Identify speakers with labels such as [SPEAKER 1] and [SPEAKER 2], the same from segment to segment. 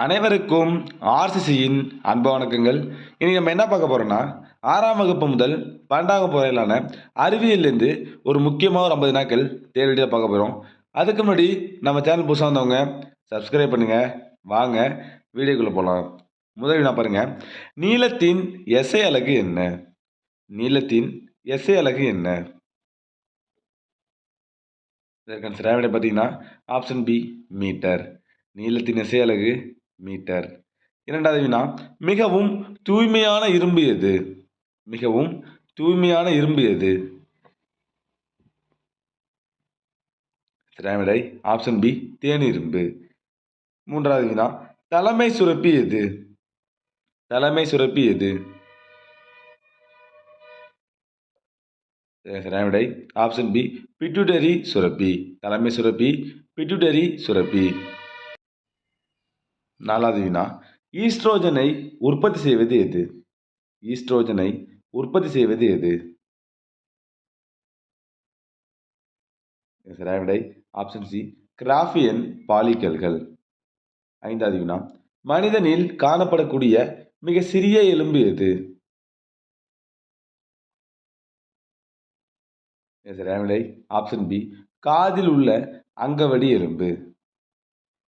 [SPEAKER 1] அனைவருக்கும் ஆர்சிசியின் அன்பு வணக்கங்கள். இனி நம்ம என்ன பார்க்க போறோம்னா, 6ஆம் வகுப்பு முதல் 12ஆம் வகுப்பு வரையிலான அறிவியல்லேருந்து ஒரு முக்கியமான ஒரு 50 நாட்கள் தேர்வெழுத பார்க்க போறோம். அதுக்கு முன்னாடி நம்ம சேனல் புதுசா வந்தவங்க சப்ஸ்கிரைப் பண்ணுங்க. வாங்க வீடியோக்குள்ள போலாம். முதல் வினா பாருங்க. நீளத்தின் எஸ்ஐ அலகு என்ன? நீளத்தின் எஸ்ஐ அலகு என்ன? இதற்கான சரியான விடை பார்த்தீங்கன்னா, ஆப்ஷன் பி மீட்டர். நீளத்தின் எஸ்ஐ அலகு மீட்டர். இரண்டாவது வினா, மிகவும் தூய்மையான இரும்பு எது? மிகவும் தூய்மையான இரும்பு எது? சரியான விடை ஆப்ஷன் பி தேனிரும்பு. மூன்றாவது வினா, தலைமை சுரப்பி எது? தலைமை சுரப்பி எது? சரியான விடை ஆப்ஷன் பி பிட்யூட்டரி சுரப்பி. தலைமை சுரப்பி பிட்யூட்டரி சுரப்பி. நாலாவது வினா, ஈஸ்ட்ரோஜனை உற்பத்தி செய்வது எது? ஈஸ்ட்ரோஜனை உற்பத்தி செய்வது எது? சரியான விடை ஆப்ஷன் சி கிராஃபியன் பாலிகல்கள். ஐந்தாவது வினா, மனிதனில் காணப்படக்கூடிய மிக சிறிய எலும்பு எது? சரியான விடை ஆப்ஷன் பி காதில் உள்ள அங்கவடி எலும்பு.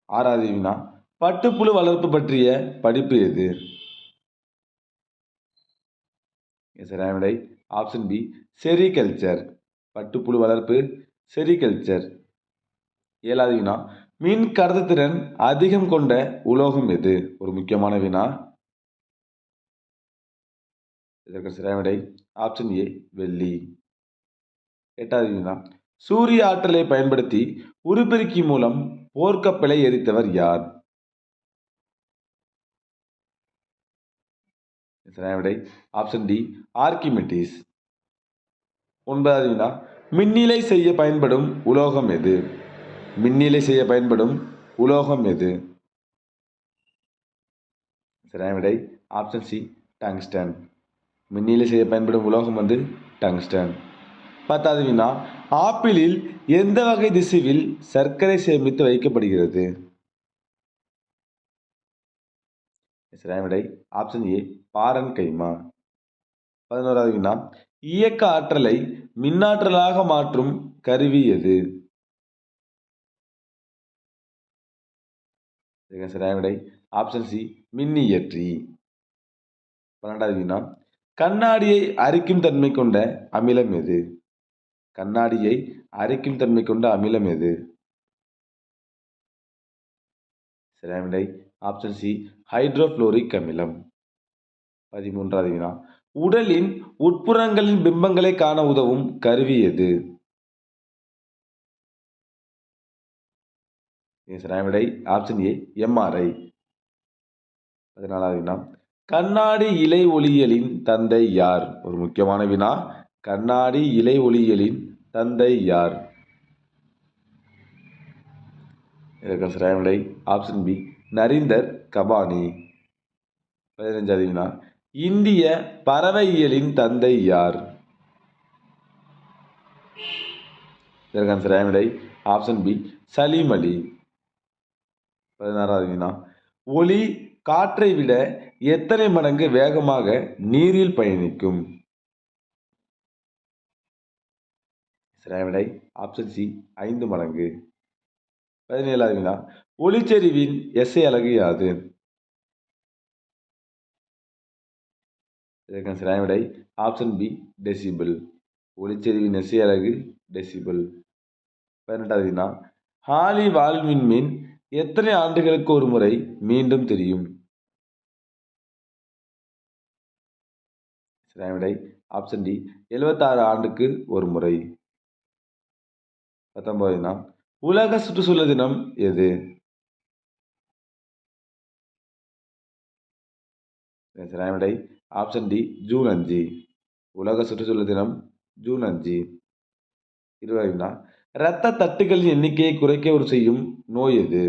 [SPEAKER 1] ஆறாவது வினா, பட்டுப்புழு வளர்ப்பு பற்றிய படிப்பு எது? சரியான விடை ஆப்ஷன் பி செரிகல்ச்சர். பட்டுப்புழு வளர்ப்பு செரிகல்ச்சர். ஏழாவது வினா, மின் கடத்துத்திறன் அதிகம் கொண்ட உலோகம் எது? ஒரு முக்கியமான வினா. இதற்கு சரியான விடை ஆப்ஷன் ஏ வெள்ளி. எட்டாவது வினா, சூரிய ஆற்றலை பயன்படுத்தி உருப்பெருக்கி மூலம் போர்க்கப்பலை எரித்தவர் யார்? சரியான விடை ஆப்ஷன் டி ஆர்கிமிடிஸ். ஒன்பதாவது வினா, மின்னிலை செய்ய பயன்படும் உலோகம் எது? மின்னிலை செய்ய பயன்படும் உலோகம் எது? சரியான விடை ஆப்ஷன் சி டங்ஸ்டன். மின்னிலை செய்ய பயன்படும் உலோகம் டங்ஸ்டன். பத்தாவது வினா, ஆப்பிளில் எந்த வகை திசுவில் சர்க்கரை சேமித்து வைக்கப்படுகிறது? சரியான விடை ஆப்ஷன் ஏ பாரன்கைமா. 11வது வினா, இயக்க ஆற்றலை மின்னாற்றலாக மாற்றும் கருவி எது? சரியான விடை ஆப்ஷன் சி மின்னியற்றி. 12வது வினா, கண்ணாடியை அரிக்கும் தன்மை கொண்ட அமிலம் எது? கண்ணாடியை அரிக்கும் தன்மை கொண்ட அமிலம் எது? சரியான விடை ஆப்ஷன் சி ஹைட்ரோஃப்ளோரிக் அமிலம். 13வது வினா, உடலின் உட்புறங்களின் பிம்பங்களை காண உதவும் கருவி எது? சரியான விடை ஆப்ஷன் ஏ எம்ஆர்ஐ. 14வது வினா, கண்ணாடி இழை ஒளியியலின் தந்தை யார்? ஒரு முக்கியமான வினா. கண்ணாடி இழை ஒளியியலின் தந்தை யார்? இதற்கு சரியான விடை ஆப்ஷன் பி நரீந்தர் கபானி. 15வது வினா, இந்திய பறவையியலின் தந்தை யார்? இதற்கான சரியான விடை ஆப்ஷன் பி சலீம் அலி. 16வது வினா, ஒளி காற்றை விட எத்தனை மடங்கு வேகமாக நீரில் பயணிக்கும்? சரியான விடை ஆப்ஷன் சி 5 மடங்கு. 17வது வினா, ஒளிச்செறிவின் எஸ்ஐ அலகு யாது? இதற்கான சரியான விடை ஆப்ஷன் பி டெசிபிள். ஒளிச்செறிவின் எஸ்ஐ அலகு டெசிபிள். 18வது வினா, ஹாலி வால்விண்மீன் எத்தனை ஆண்டுகளுக்கு ஒரு முறை மீண்டும் தெரியும்? சரியான விடை ஆப்ஷன் டி 76 ஆண்டுக்கு ஒரு முறை. 19வது வினா, உலக சுற்றுச்சூழல் தினம் எது? சரியான விடை ஆப்ஷன் டி ஜூன் 5. உலக சுற்றுச்சூழல் தினம் ஜூன் 5. 20வது வினா, இரத்த தட்டுகளின் எண்ணிக்கையை குறைக்க செய்யும் நோய் எது?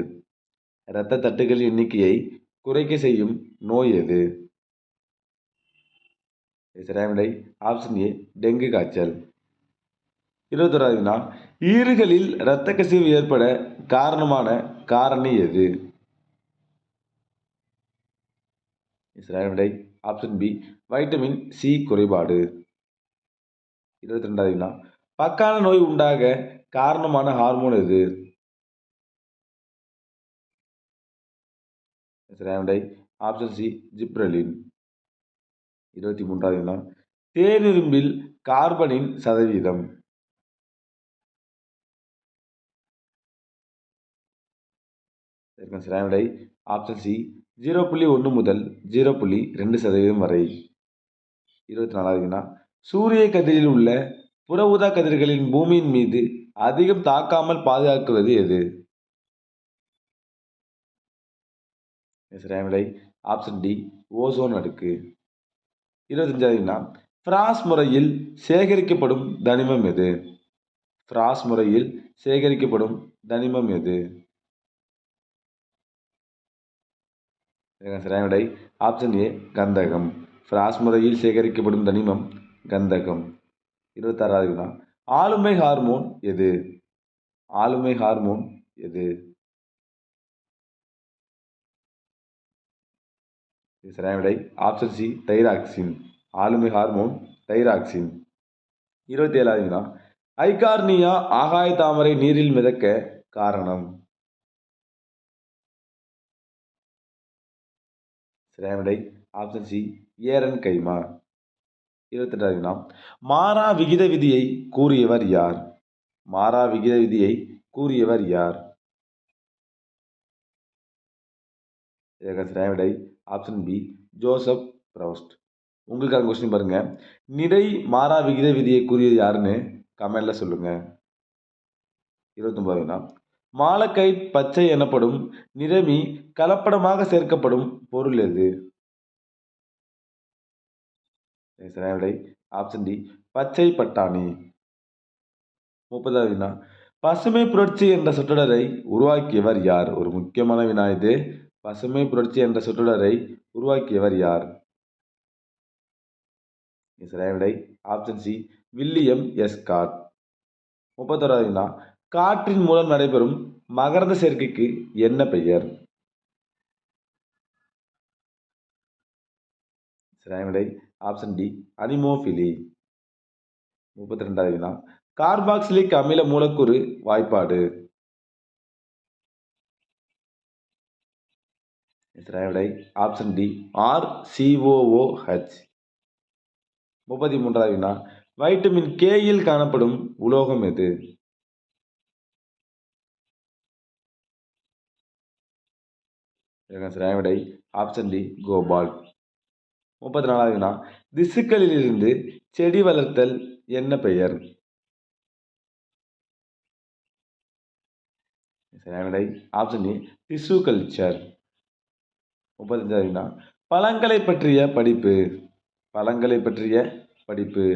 [SPEAKER 1] இரத்த தட்டுகளின் எண்ணிக்கையை குறைக்க செய்யும் நோய் எது? சரியான விடை ஆப்ஷன் ஏ டெங்கு காய்ச்சல். 21வது வினா, ஈறுகளில் இரத்த கசிவு ஏற்பட காரணமான காரணி எது? சரியான விடை ஆப்ஷன் பி வைட்டமின் சி குறைபாடு. 22வது வினா பக்கான நோய் உண்டாக காரணமான ஹார்மோன் எது? சரியான விடை ஆப்ஷன் சி ஜிப்ரலின். 23வது வினா தேனிரும்பில் கார்பனின் சதவீதம். சரியான விடை ஆப்ஷன் சி 0.1 முதல் 0.2% வரை. 24வது வினா சூரிய கதிரில் உள்ள புற ஊதா கதிர்களின் பூமியின் மீது அதிகம் தாக்காமல் பாதுகாக்குவது எது? சரியான விடை ஆப்ஷன் டி ஓசோன் அடுக்கு. 25வது வினா ஃப்ராஸ் முறையில் சேகரிக்கப்படும் தனிமம் எது? ஃப்ராஸ் முறையில் சேகரிக்கப்படும் தனிமம் எது? சரியான விடை ஆப்ஷன் ஏ கந்தகம். ஃப்ராஸ் முறையில் சேகரிக்கப்படும் தனிமம் கந்தகம். 26வது வினா ஆளுமை ஹார்மோன் எது? ஆளுமை ஹார்மோன் எது? சரியான விடை ஆப்ஷன் சி தைராக்சின். ஆளுமை ஹார்மோன் தைராக்சின். 27வது வினா ஐகார்னியா ஆகாய தாமரை நீரில் மிதக்க காரணம். சரியான விடை ஆப்ஷன் சி ஏரன் கைமா. 28வது வினா மாறா விகித விதியை கூறியவர் யார்? மாறா விகித விதியை கூறியவர் யார்? சரியான விடை ஆப்ஷன் பி ஜோசப் ப்ரௌஸ்ட். உங்களுக்கான கொஸ்டின் பாருங்க. நிறை மாறா விகித விதியை கூறியது யாருன்னு கமெண்ட்ல சொல்லுங்க. 29வது வினா மாலக்கைட் பச்சை எனப்படும் நிறமி கலப்படமாக சேர்க்கப்படும் பொருள் எது? சரியான விடை ஆப்ஷன் டி பச்சை பட்டாணி. 30வது வினா பசுமை புரட்சி என்ற சொற்றொடரை உருவாக்கியவர் யார்? ஒரு முக்கியமான வினா இது. பசுமை புரட்சி என்ற சொற்றொடரை உருவாக்கியவர் யார்? சரியான விடை option C William S Gott. 31வது வினா காற்றின் மூலம் நடைபெறும் மகரந்த சேர்க்கைக்கு என்ன பெயர்? சரியான விடை ஆப்ஷன் டி அனிமோஃபிலி. 32வது வினா கார்பாக்சிலிக் அமில மூலக்கூறு வாய்ப்பாடு. சரியான விடை ஆப்ஷன் டி RCOOH. 33வது வினா வைட்டமின் கே யில் காணப்படும் உலோகம் எது? சரியான விடை ஆப்ஷன் டி கோபால்ட். 34வது வினா திசுக்களிலிருந்து செடி வளர்த்தல் என்ன பெயர்? சரியான விடை ஆப்ஷன் ஏ டிஷ்யூ கல்ச்சர். 35வது வினா பழங்களை பற்றிய படிப்பு. பழங்களை பற்றிய படிப்பு.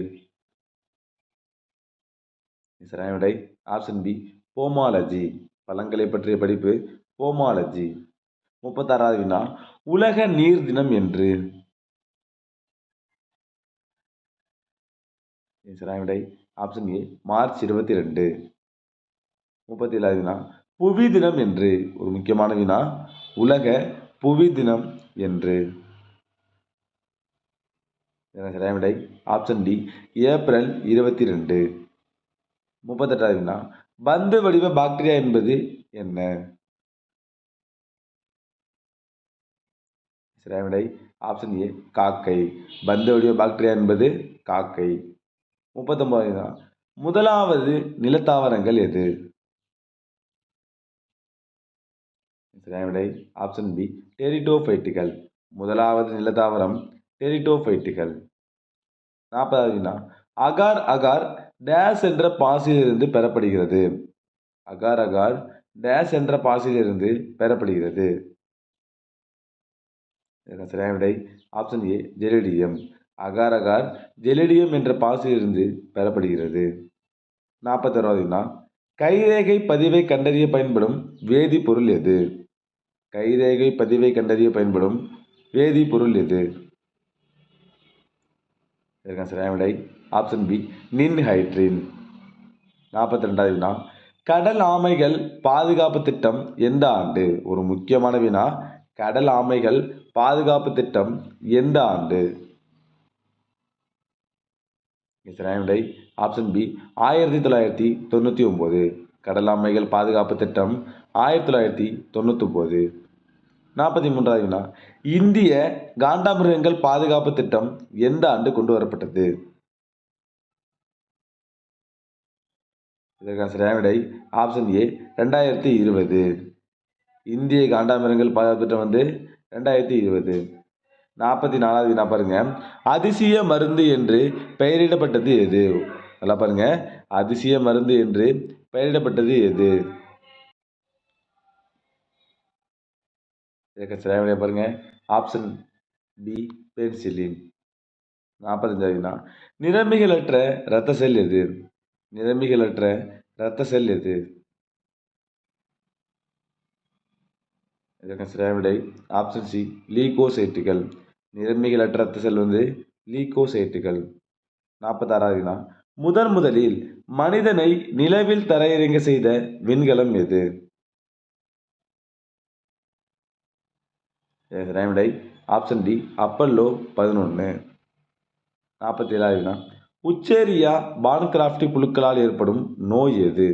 [SPEAKER 1] சரியான விடை ஆப்ஷன் பி போமாலஜி. பழங்களை பற்றிய படிப்பு போமாலஜி. 36வது வினா உலக நீர் தினம் என்று. சரியான விடை ஆப்ஷன் ஏ மார்ச் 22. 37வது வினா புவி தினம் என்று. ஒரு முக்கியமான வினா உலக புவி தினம் என்று. சரியான விடை ஆப்ஷன் டி ஏப்ரல் 22. 38வது வினா பந்து வடிவ பாக்டீரியா என்பது என்ன? சரியான விடை ஆப்ஷன் ஏ காக்கை. பந்து வடிவ பாக்டீரியா என்பது காக்கை. 39வது வினா முதலாவது நிலத்தாவரங்கள் எது? சரியான விடை ஆப்ஷன் பி டெரிடோஃபைட்டுகள். முதலாவது நிலத்தாவரம் டெரிடோஃபைட்டுகள். 40வது வினா அகார் அகார் டேஸ் என்ற பாசியிலிருந்து பெறப்படுகிறது. அகார் அகார் டேஸ் என்ற பாசியிலிருந்து பெறப்படுகிறது. சரியான விடை option A Gelidium. Agar agar Gelidium என்ற பாசியிலிருந்து பெறப்படுகிறது. 41வது வினா கைரேகை பதிவை கண்டறிய பயன்படும் வேதிப்பொருள் எது? கைரேகை பதிவை கண்டறிய பயன்படும் வேதிப்பொருள் எது? சரியான விடை ஆப்ஷன் பி நின்ஹைட்ரின். 42வது வினா கடல் ஆமைகள் பாதுகாப்பு திட்டம் எந்த ஆண்டு? ஒரு முக்கியமான வினா கடல் ஆமைகள் பாதுகாப்பு திட்டம் எந்த ஆண்டு? சரியான விடை ஆப்ஷன் பி 1999. கடல் ஆமைகள் பாதுகாப்பு திட்டம் 1999. 43வது வினா, இந்திய காண்டாமிருகங்கள் பாதுகாப்பு திட்டம் எந்த ஆண்டு கொண்டு வரப்பட்டது? இதற்கான சரியான விடை ஆப்ஷன் ஏ 2020. இந்திய காண்டாமிருகங்கள் பாதுகாப்பு திட்டம் 2020. 44வது வினா பாருங்க, அதிசய மருந்து என்று பெயரிடப்பட்டது எது? நல்லா பாருங்க, அதிசய மருந்து என்று பெயரிடப்பட்டது எது? இதற்கு சரியான விடை பாருங்க ஆப்ஷன் பி பென்சிலின். 45வது வினா, நிறமிகளற்ற இரத்த செல் எது? நிறமிகளற்ற இரத்த செல் எது? இதற்கு சரியான விடை ஆப்ஷன் சி லீகோசைட்டுகள். நிறமிகளற்ற இரத்த செல் லீகோசைட்டுகள். 46வது வினா, முதலில் மனிதனை நிலவில் தரையிறங்க செய்த விண்கலம் எது? சரியான விடை ஆப்ஷன் டி அப்பல்லோ 11. 47வது வினா, உச்சேரியா பான்கிராஃப்டி புழுக்களால் ஏற்படும் நோய் எது?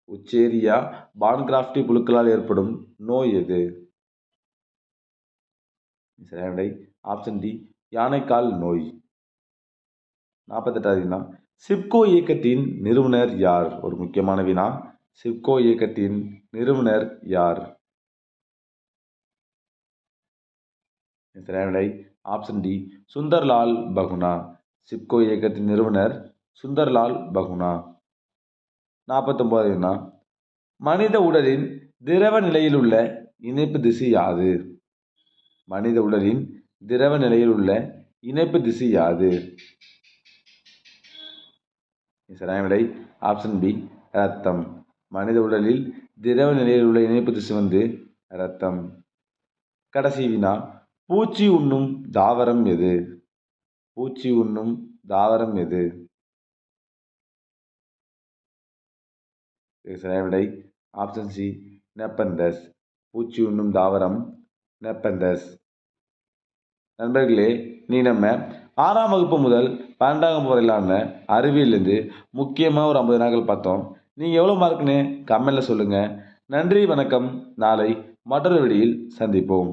[SPEAKER 1] உச்சேரியா பான்கிராஃப்டி புழுக்களால் ஏற்படும் நோய் எது? சரியான விடை ஆப்ஷன் டி யானைக்கால் நோய். 48வது வினா, சிப்கோ இயக்கத்தின் நிறுவனர் யார்? ஒரு முக்கியமான வினா, சிப்கோ இயக்கத்தின் நிறுவனர் யார்? சரியான விடை ஆப்ஷன் டி சுந்தர்லால் பகுனா. சிப்கோ இயக்கத்தின் நிறுவனர் சுந்தர்லால் பகுனா. 49வது வினா, மனித உடலின் திரவ நிலையில் உள்ள இணைப்பு திசு யாது? மனித உடலின் திரவ நிலையில் உள்ள இணைப்பு திசு யாது? சரியான விடை ஆப்ஷன் பி இரத்தம். மனித உடலில் திரவ நிலையில் உள்ள இணைப்பு திசு இரத்தம். கடைசி வினா, பூச்சி உண்ணும் தாவரம் எது? பூச்சி உண்ணும் தாவரம் எது? சரியான விடை ஆப்ஷன் சி நெப்பந்தஸ். பூச்சி உண்ணும் தாவரம் நெப்பந்தஸ். நண்பர்களே, நீ நம்ம 6ஆம் வகுப்பு முதல் 12ஆம் வகுப்பு வரையிலான அறிவியலேருந்து முக்கியமாக ஒரு 50 வினாக்கள் பார்த்தோம். நீங்கள் எவ்வளோ மார்க்குன்னு கமெண்ட்டில் சொல்லுங்கள். நன்றி, வணக்கம். நாளை மற்றொரு வீடியோவில் சந்திப்போம்.